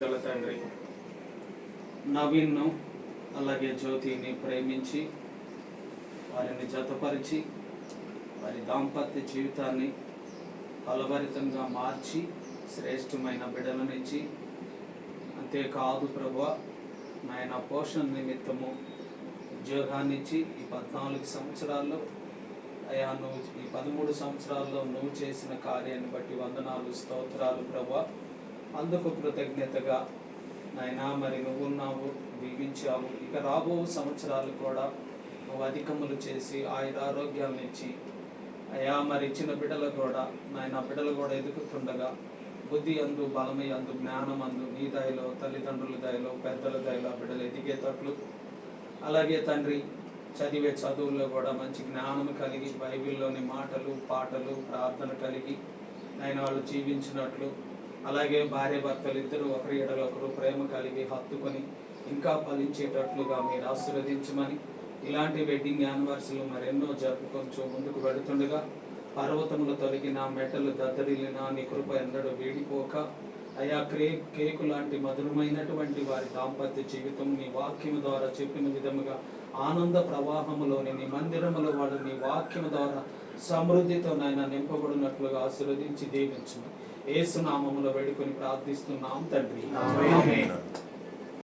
తండ్రి నవీన్ను అలాగే జ్యోతిని ప్రేమించి వారిని జతపరిచి వారి దాంపత్య జీవితాన్ని ఫలభరితంగా మార్చి శ్రేష్టమైన బిడ్డలనిచ్చి, అంతేకాదు ప్రభువా నాయన పోషణ నిమిత్తము ఉద్యోగాన్ని ఇచ్చి ఈ 14 సంవత్సరాల్లో అయ్యా నువ్వు ఈ 13 సంవత్సరాల్లో నువ్వు చేసిన కార్యాన్ని బట్టి వందనాలు, స్తోత్రాలు ప్రభువా. అందుకు కృతజ్ఞతగా నాయనా మరి నువ్వున్నావు, దీవించావు. ఇక రాబో సంవత్సరాలు కూడా నువ్వు అధికములు చేసి ఆయురారోగ్యాలను ఇచ్చి అయ్యా మరి ఇచ్చిన బిడ్డలు కూడా నాయన బిడ్డలు కూడా ఎదుగుతుండగా బుద్ధి అందు, బలమై అందు, జ్ఞానం అందు నీ దయలో, తల్లిదండ్రుల దయలో, పెద్దల దయలో బిడ్డలు ఎదిగేటట్లు, అలాగే తండ్రి చదివే చదువుల్లో కూడా మంచి జ్ఞానం కలిగి బైబిల్లోని మాటలు, పాటలు, ప్రార్థన కలిగి ఆయన వాళ్ళు జీవించినట్లు, అలాగే భార్య భర్తలు ఇద్దరు ఒకరి ఎడల ఒకరు ప్రేమ కలిగి హత్తుకొని ఇంకా ఫలించేటట్లుగా మీరు ఆశీర్వదించమని, ఇలాంటి వెడ్డింగ్ యానివర్సరీలు మరెన్నో జరుపుకొంచు ముందుకు వెళుతుండగా పర్వతములు తొలగిన, మెట్టలు దద్దరిల్లిన నీ కృప ఎన్నడూ వీడిపోక అయా కేకు లాంటి మధురమైనటువంటి వారి దాంపత్య జీవితం నీ వాక్యము ద్వారా చెప్పిన విధముగా ఆనంద ప్రవాహములోని నీ మందిరములో వాడు నీ వాక్యము ద్వారా సమృద్ధితో నాయన నింపబడినట్లుగా ఆశీర్వదించి దీవించు. యేసు నామములో వేడుకొని ప్రార్థిస్తున్నాం తండ్రి, ఆమేన్.